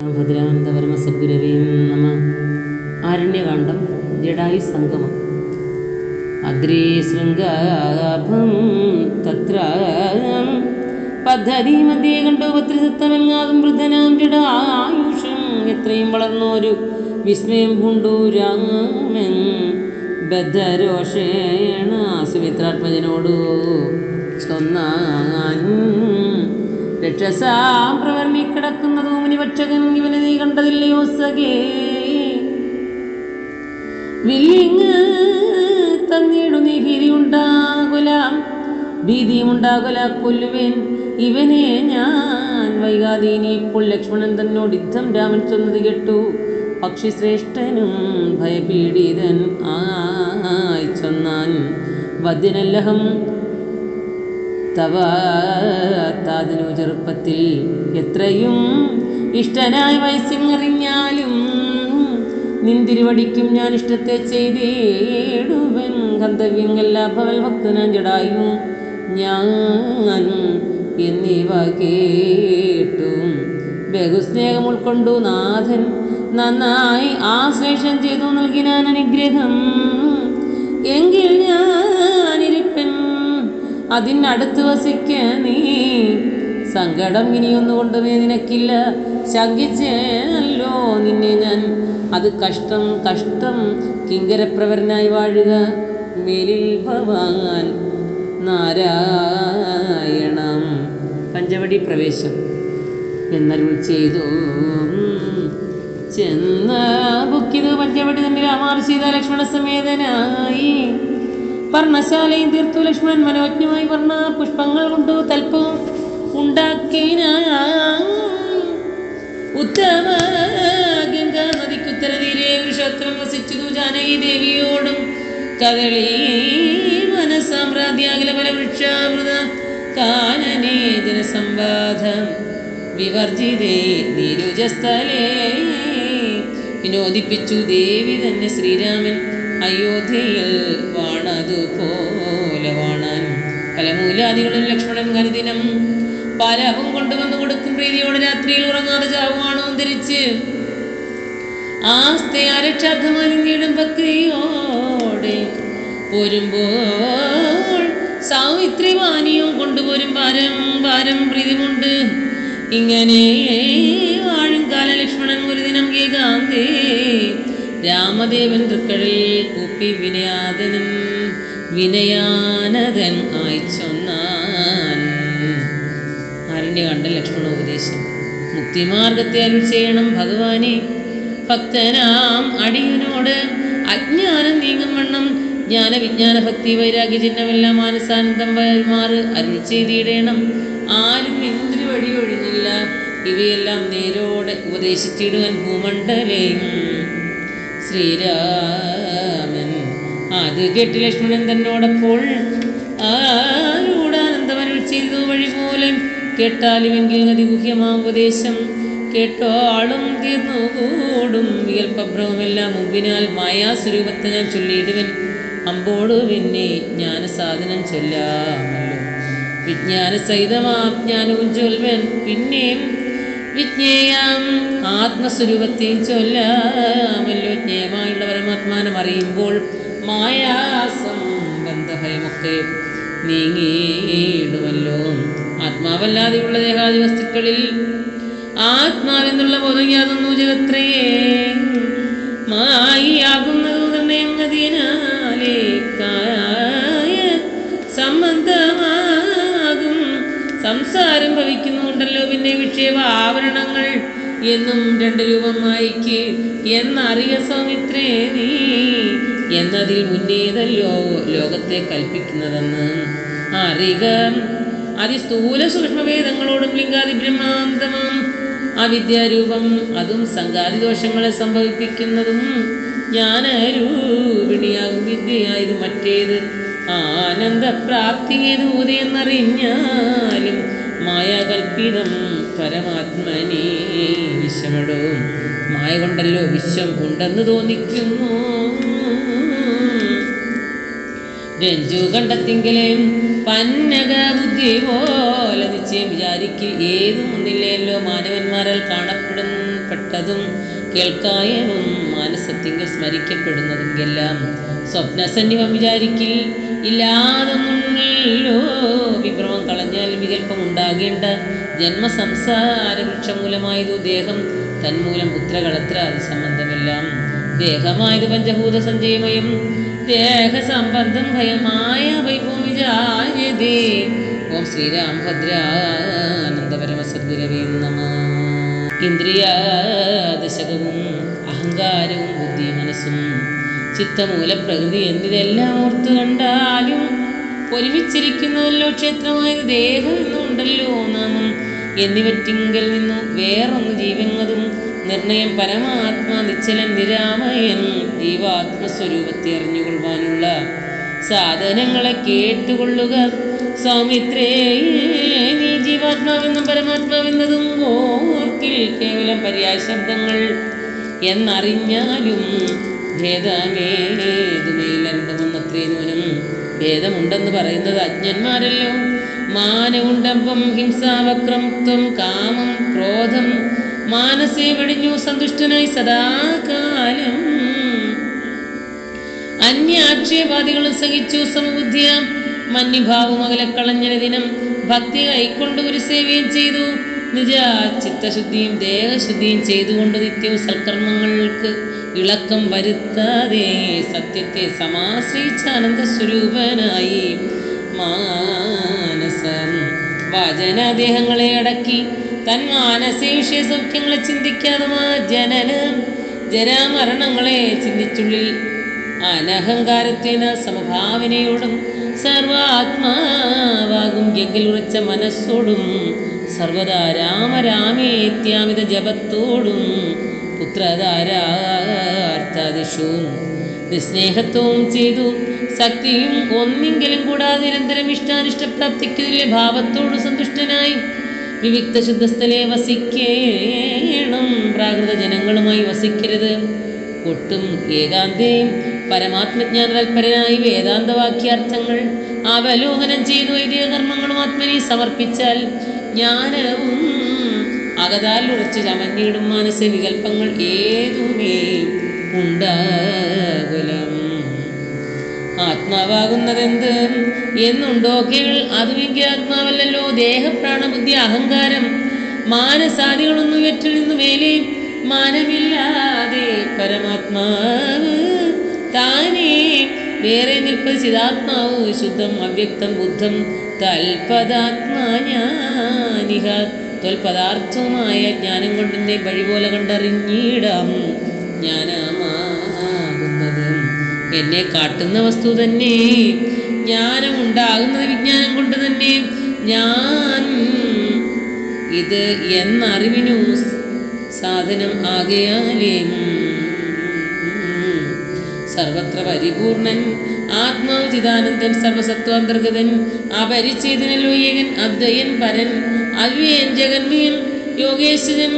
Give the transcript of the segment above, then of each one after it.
ഭദ്രാനന്ദപരമസദ്ഗുരവേ നമ. ആരണ്യകാണ്ഡം ജടായു സംഗമം. അദ്രേ ശൃംഗാഭം തത്ര പദ്ധതി മധ്യേ കണ്ടു പത്രിസത്തമങ്ങാതും വൃദ്ധനാം ജടായുഷം എത്രയും വളർന്നൊരു വിസ്മയം പൂണ്ടു രാമൻ ബദ്ധരോഷേണ സുമിത്രാത്മജനോടു ചൊന്നാൻ, രക്ഷസാം പ്രവർണിക്കിടക്കുന്നതു മുനിപക്ഷകൻ ഇവനെ നീ കണ്ടതില്ലയോ സഖേ? വില്ലിങ് തന്നിടു നീ ഭീതിയുണ്ടാകുല കൊല്ലുവേൻ ഇവനെ ഞാൻ വൈകാതെ. ഇനി ഇപ്പോൾ ലക്ഷ്മണൻ തന്നോട് യുദ്ധം രാമൻ ചൊന്നത് കേട്ടു. പക്ഷിശ്രേഷ്ഠനും ഭയപീഡിതൻ ആയി ചൊന്നാൻ, വദ്യനല്ലഹം തവ താതനു ചെറുപ്പത്തിൽ എത്രയും ഇഷ്ടനായ വയസ്സിങ്ങറിഞ്ഞാലും നിന്തിരുവടിക്കും ഞാൻ ഇഷ്ടത്തെ ചെയ്തിടുവൻ. ഗന്ധവ്യങ്ങല്ല ഭവൽ ഭക്തനാൻ ജടായു ഞാൻ എന്നിവ കേട്ടു ബഹുസ്നേഹം ഉൾക്കൊണ്ടു നാഥൻ നന്നായി ആശ്ലേഷം ചെയ്തു നൽകിനാൻ അനുഗ്രഹം. എങ്കിൽ ഞാനിരിപ്പൻ അതിനടുത്ത് വസിക്ക നീ, സങ്കടം ഇനിയൊന്നുകൊണ്ടുമേ നിനക്കില്ല. ശങ്കിച്ചല്ലോ നിന്നെ ഞാൻ, അത് കഷ്ടം കഷ്ടം. കിങ്കരപ്രവരനായി വാഴുക മേലിൽ ഭവാൻ നാരായണം. പഞ്ചവടി പ്രവേശം എന്നരുൾ ചെയ്തു ചെന്ന ബുക്കിത് പഞ്ചവടി തന്നെ രാമാർ സീതാ ലക്ഷ്മണ സമേതനായി പർണശാലയും തീർത്തു. ലക്ഷ്മണൻ മനോജ്ഞമായി വർണ്ണ പുഷ്പങ്ങൾ കൊണ്ടു തൽപ്പവും ഉണ്ടാക്കിന. ഉത്തമ ഗംഗാ നദിക്കുത്തരതീരെ പുരുഷോത്തമൻ വസിച്ചു ജാനകി ദേവിയോടും കദളി വനസാമ്രാജ്യാകല പല വൃക്ഷാമൃത കാനനേ ജനസംവാദം വിവർജിതേ നീരുജസ്ഥലേ. വിനോദിപ്പിച്ചു ദേവി തന്നെ ശ്രീരാമൻ അയോധ്യയിൽ വാണതുപോലെ വാണാൻ. ഫലമൂലാദികളും ലക്ഷ്മണൻ അനുദിനം പാലവും കൊണ്ടുവന്നു കൊടുക്കും. പ്രീതിയോടെ രാത്രിയിൽ ഉറങ്ങാതെ ചാവുവാണോ ധരിച്ച് ആസ്തെ ആരക്ഷാർത്ഥമാലിംഗീടും ഭക്തിയോടെ പോരുമ്പോൾ സാവിത്രി പാനീയവും കൊണ്ടുപോരും. ഭാരം പ്രീതിമുണ്ട് ഇങ്ങനെ വാഴും കാല ലക്ഷ്മണൻ ഒരു ദിനം ഏകാന്തേ രാമദേവൻ തൃക്കടൽ കൂപ്പി വിനയാനതൻ ആയി ചൊന്നാൻ. ആരണ്യകാണ്ഡം ലക്ഷ്മണോപദേശം. മുക്തിമാർഗത്തെ അരുൾ ചെയ്യണം ഭഗവാനെ. ഭക്തനാം അടിയനോട് അജ്ഞാനം നീങ്ങും വണ്ണം ജ്ഞാന വിജ്ഞാന ഭക്തി വൈരാഗ്യ ചിഹ്നമെല്ലാം മാനസാനന്ദം വരുമാറ് അരുൾ ചെയ്തിടേണം. ആരും ഇന്ദ്രി വഴി ഒഴിഞ്ഞില്ല, ഇവയെല്ലാം നേരോടെ ഉപദേശിച്ചിടുവാൻ ഭൂമണ്ഡലേ. ശ്രീരാമൻ അത് കേട്ട് ലക്ഷ്മണൻ തന്നോടപ്പോൾ ആരൂടാനന്ദമരുൾ ചെയ്തു. വഴി പോലെ കേട്ടാലുമെങ്കിൽ അതിഗുഹ്യമാം ഉപദേശം കേട്ടോളും തീർന്നുകൂടും. വികൽപ്പഭ്രമമെല്ലാം മുമ്പിനാൽ മായാസ്വരൂപത്തെ ഞാൻ ചൊല്ലിയിടുവൻ. അമ്പോടു പിന്നെ ജ്ഞാനസാധനം ചൊല്ലാമല്ലോ. വിജ്ഞാന സഹിതമാജ്ഞാനവും ചൊൽവൻ. പിന്നെയും വിജ്ഞേയാം ആത്മസ്വരൂപത്തെയും ചൊല്ലാമല്ലോ. ജ്ഞേയമായുള്ള പരമാത്മാനം അറിയുമ്പോൾ മായാസംബന്ധഭയമൊക്കെ നീങ്ങിയിടുമല്ലോ. ആത്മാവല്ലാതെയുള്ള ദേഹാദി വസ്തുക്കളിൽ ആത്മാവെന്നുള്ള ബോധം യാതൊന്നു ജഗത്രയേ മായിയാകുന്നത് നിർണയം അതിനാലേ കായ സംബന്ധമാകും സംസാരം ഭവിക്കുന്നുണ്ടല്ലോ. പിന്നെ വിക്ഷേപ ആവരണങ്ങൾ എന്നും രണ്ട് രൂപം മായിക്ക് എന്നറിയ സൗമിത്രേ നീ, എന്നതിൽ മുന്നേതല്ലോ ലോകത്തെ കൽപ്പിക്കുന്നതെന്ന് അറിക. അതിസ്ഥൂല സൂക്ഷ്മവേദങ്ങളോടും ലിംഗാദി ബ്രഹ്മാന്തമം അവിദ്യാരൂപം അതും സംഘാതിദോഷങ്ങളെ സംഭവിപ്പിക്കുന്നതും ജ്ഞാനരൂപിണിയാകും വിദ്യയായത് മറ്റേത് ആനന്ദപ്രാപ്തി ഏതൂത് എന്നറിഞ്ഞാലും മായാകൽപ്പിതം പരമാത്മനീ വിശ്വമടോ. മായ കൊണ്ടല്ലോ വിശ്വം ഉണ്ടെന്ന് തോന്നിക്കുന്നു. രഞ്ജു കണ്ടെത്തിങ്കിലേ പന്നക ബുദ്ധി പോലെ നിശ്ചയം വിചാരിക്കിൽ ഏതും ഒന്നില്ലല്ലോ മാനവന്മാരാൽ പ്രത്യക്ഷപ്പെട്ടതും കേൾക്കായനും മാനസത്തിങ്കിൽ സ്മരിക്കപ്പെടുന്നതും എല്ലാം സ്വപ്നസന്നിവം വിചാരിക്കിൽ ഇല്ലാതൊന്നുമില്ലോ. വിഭ്രമം കളഞ്ഞാൽ വികല്പം ഉണ്ടാകേണ്ട ജന്മസംസാര വൃക്ഷമൂലമായതു ദേഹം, തന്മൂലം പുത്രകളത്ര അത് സംബന്ധമെല്ലാം ദേഹമായത് പഞ്ചഭൂത സഞ്ചയമയം, ദേഹസംബന്ധം ഭയമായ വൈഭൂമിജായതേ. ഓം ശ്രീരാം ഭദ്രാനന്ദപരമ സദ്ഗുരവേ നമഃ. ഇന്ദ്രിയാദശകവും അഹങ്കാരവും ബുദ്ധി മനസ്സും ചിത്തമൂല പ്രകൃതി എന്നിതെല്ലാം ഓർത്തു കണ്ടാലും ഒരുമിച്ചിരിക്കുന്നതല്ലോ ക്ഷേത്രമായത് ദേഹം എന്നുണ്ടല്ലോ നാമം എന്നിവറ്റിങ്കൽ നിന്നു വേറൊന്ന് ജീവന്നതും നിർണയം പരമാത്മാ നിശ്ചലൻ നിരാമയൻ ജീവാത്മസ്വരൂപത്തെ അറിഞ്ഞുകൊള്ളുവാനുള്ള സാധനങ്ങളെ കേട്ടുകൊള്ളുക സൗമിത്രേ. നീ ജീവാത്മാവെന്നും പരമാത്മാവെന്നതും ഓർക്കിൽ കേവലം പര്യായ ശബ്ദങ്ങൾ എന്നറിഞ്ഞാലും ഭേദമേതുമേലണ്ടമെന്നത്രേ നൂനം. ഭേദമുണ്ടെന്ന് പറയുന്നത് അജ്ഞന്മാരല്ലോ. മാനമുണ്ടമ്പം ഹിംസാവക്രം ത്വം കാമം ക്രോധം മാനസേ വെടിഞ്ഞു സന്തുഷ്ടനായി സദാകാലം. അന്യാക്ഷേപാദികളും സഹിച്ചു സമബുദ്ധിയ മന്യഭാവം അകലക്കളഞ്ഞ ദിനം ഭക്തി കൈക്കൊണ്ട് ഒരു സേവയും ചെയ്തു. നിജ ചിത്തശുദ്ധിയും ദേഹശുദ്ധിയും ചെയ്തുകൊണ്ട് നിത്യവും സൽക്കർമ്മങ്ങൾക്ക് ഇളക്കം വരുത്താതെ സത്യത്തെ സമാശ്രയിച്ച ആനന്ദസ്വരൂപനായി മാനസം വാചനാദേഹങ്ങളെ അടക്കി തൻ മാനസേ വിഷയ സൗഖ്യങ്ങളെ ചിന്തിക്കാതെ ജനന ജരാമരണങ്ങളെ ചിന്തിച്ചുള്ളിൽ അനഹങ്കാരത്തേന സമഭാവനയോടും സർവാത്മാവാകും എങ്കിൽ ഉറച്ച മനസ്സോടും സർവദാ രാമരാമേത്യാമിത ജപത്തോടും പുത്രധാരാർത്ഥാദിഷും നിസ്നേഹത്വവും ചെയ്തു ശക്തിയും ഒന്നെങ്കിലും കൂടാതെ നിരന്തരം ഇഷ്ടാനിഷ്ടപ്രാപ്തിക്ക് തുല്യ ഭാവത്തോട് സന്തുഷ്ടനായി വിവിക്ത ശുദ്ധസ്ഥലെ വസിക്കേണം. പ്രാകൃത ജനങ്ങളുമായി വസിക്കരുത്. ഒട്ടും ഏകാന്തയും പരമാത്മജ്ഞാന തൽപരനായി വേദാന്തവാക്യാർത്ഥങ്ങൾ അവലോകനം ചെയ്തു വൈദിക കർമ്മങ്ങളും ആത്മനെ സമർപ്പിച്ചാൽ ജ്ഞാനവും അകതാൽ ഉറച്ച് ചമഞ്ഞിടും. മാനസ വികല്പങ്ങൾ ഏതുമേ ഉണ്ടാകുലം. ആത്മാവാകുന്നതെന്ത് എന്നുണ്ടോ കേൾ, അതുമെങ്കിൽ ആത്മാവല്ലല്ലോ. ദേഹപ്രാണബുദ്ധി അഹങ്കാരം മാനസാദികളൊന്നും ഇവറ്റിൽ നിന്നു മേലെ മാനമില്ലാതെ പരമാത്മാവ് താനേ വേറെ നിൽപ്പത് ചിതാത്മാവ് ശുദ്ധം അവ്യക്തം ബുദ്ധം തൽപദാത്മാജ്ഞാനിഹ. ത്വൽപദാർത്ഥവുമായ ജ്ഞാനം കൊണ്ടെന്നെ വഴി പോലെ കണ്ടറിഞ്ഞിടാം. ജ്ഞാനമാകുന്നത് എന്നെ കാട്ടുന്ന വസ്തു തന്നെ. ജ്ഞാനമുണ്ടാകുന്നത് വിജ്ഞാനം കൊണ്ട് തന്നെ. ഞാൻ ഇത് എന്നറിവിനു സാധനം ആകയാലേ സർവത്ര പരിപൂർണൻ ആത്മാവ് ചിദാനന്ദൻ സർവസത്വാന്തർഗതൻ അപരിച്ഛേദനല്ലോ ഏകൻ അദ്വയൻ പരൻ അവ്യയൻ ജഗന്മയൻ യോഗേശ്വരൻ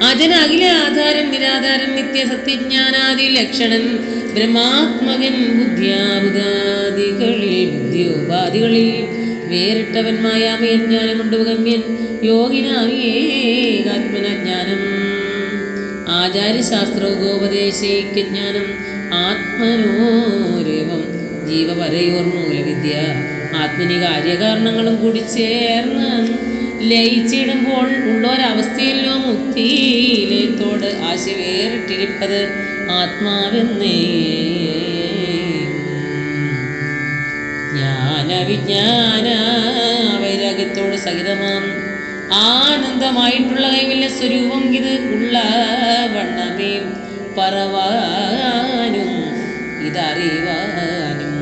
അജന അഖില ആധാരൻ നിരാധാരൻ നിത്യ സത്യജ്ഞാനാദി ലക്ഷണൻ ബ്രഹ്മാത്മകൻ ബുദ്ധിയാബുദാദികളിൽ ബുദ്ധിയോപാധികളിൽ വേറിട്ടവൻ മായാമയൻ ജ്ഞാനം കൊണ്ട് ഗമ്യൻ യോഗിനാത്മനജ്ഞാനം ആചാര്യശാസ്ത്രോപദേശൈക്യജ്ഞാനം ആത്മനോരേവം ജീവപരയോർ മൂലവിദ്യ. ആത്മനി കാര്യകാരണങ്ങളും കൂടി ചേർന്ന് ലയിച്ചിടുമ്പോൾ ഉള്ളൊരവസ്ഥയിലോ മുക്തിയിലേത്തോട് ആശ വേറിട്ടിരിപ്പത് ആത്മാവെന്നേ. ജ്ഞാനവിജ്ഞാന വൈരാഗ്യത്തോട് സഹിതമാം ആനന്ദമായിട്ടുള്ള കൈവല്യ സ്വരൂപം ഇത് ഉള്ള വണ്ണമേ പറവാനും ഇതറിവാനും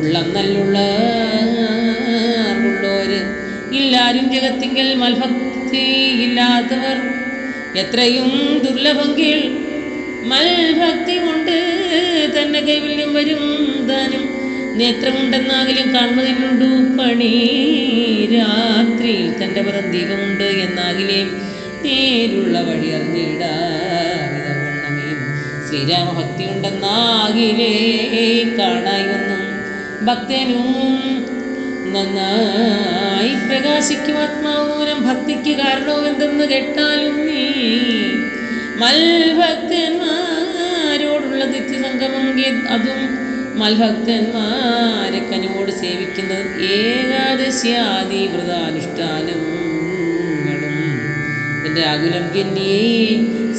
ഉള്ളം നല്ലുള്ളോര് ഇല്ലാരും ജഗത്തിങ്കൽ മൽഭക്തി ഇല്ലാത്തവർ എത്രയും ദുർലഭമെങ്കിൽ മൽഭക്തി കൊണ്ട് തന്നെ കൈവല്യം വരും താനും. നേത്രമുണ്ടെന്നാകിലും കാണുന്നതിനുണ്ടു പണി. രാത്രിയിൽ തൻ്റെ പുറം ദീപമുണ്ട് എന്നാകിലേ നേരുള്ള വഴി അറിഞ്ഞിടാവിധവണ്ണമേ. ശ്രീരാമഭക്തി ഉണ്ടെന്നാകിലേ കാണായി വന്നു ഭക്തനും നന്നായി പ്രകാശിക്കും ആത്മാവൂനം ഭക്തിക്ക് കാരണവും എന്തെന്ന് കേട്ടാലും നീ മൽഭക്തന്മാരോടുള്ള നിത്യസംഗമം അതും മൽഭക്തന്മാരെ കനിവോട് സേവിക്കുന്നത് ഏകാദശിയാദി വ്രതാനുഷ്ഠാനങ്ങളും എൻ്റെ ആകുലം കന്യേ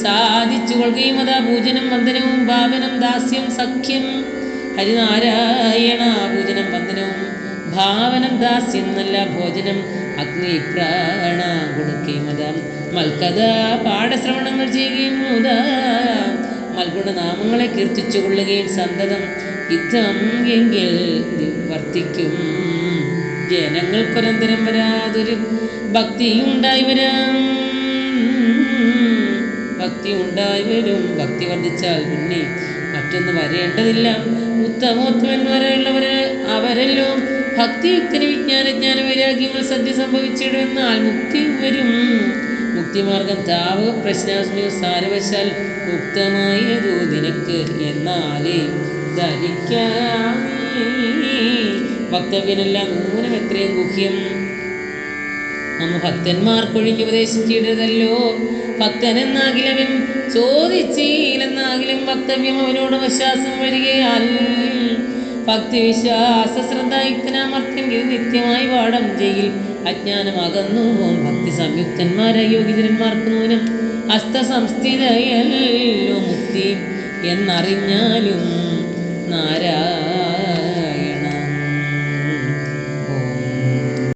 സാധിച്ചു കൊള്ളുകയും അതാ പൂജനം വന്ദനവും ഭാവനം ദാസ്യം സഖ്യം ഹരിനാരായണ പൂജനം വന്ദനവും ഭാവനം ദാസ്യം നല്ല ഭോജനം അഗ്നി പ്രാണ കൊടുക്കുകയും അതാ മൽക്കഥ പാഠശ്രവണങ്ങൾ ചെയ്യുകയും മൽഗുണനാമങ്ങളെ കീർത്തിച്ചു കൊള്ളുകയും സന്തതം യുദ്ധം എങ്കിൽ വർത്തിക്കും ജനങ്ങൾക്കൊരന്തരം വരാതൊരു ഭക്തി ഉണ്ടായി വരാം ഭക്തി ഉണ്ടായി വരും ഭക്തി വർദ്ധിച്ചാൽ പിന്നെ മറ്റൊന്ന് വരേണ്ടതില്ല ഉത്തമോത്തമന്മാരുള്ളവര് അവരല്ലോ ഭക്തിയുക്തന് വിജ്ഞാന വൈരാഗ്യങ്ങൾ സദ്യ സംഭവിച്ചിടുമെന്നാൽ മുക്തി വരും മുക്തിമാർഗം താവ് പ്രശ്നാസ്മിക സാരവശാൽ മുക്തമായതു നിനക്ക് എന്നാലേ ധരിക്കാമേ വക്തവ്യനല്ല നൂനം എത്രയും ഗുഹ്യം നമ്മ ഭക്തന്മാർക്കൊഴിഞ്ഞ് ഉപദേശിച്ചിടതല്ലോ ഭക്തനെന്നാകിലവൻ ചോദിച്ചില്ലെന്നാകിലും വക്തവ്യം അവനോട് വിശ്വാസം വരികയാൽ ഭക്തി വിശ്വാസ ശ്രദ്ധായുക്തനാമർത്ഥ്യം ഇത് നിത്യമായി പാഠം ചെയ്യിൽ അജ്ഞാനമകന്നു പോം ഭക്തി സംയുക്തന്മാരായ യോഗ്യതന്മാർക്ക് നൂനം ഹസ്തസംസ്ഥിതയല്ലോ മുക്തി എന്നറിഞ്ഞാലും നാരായണ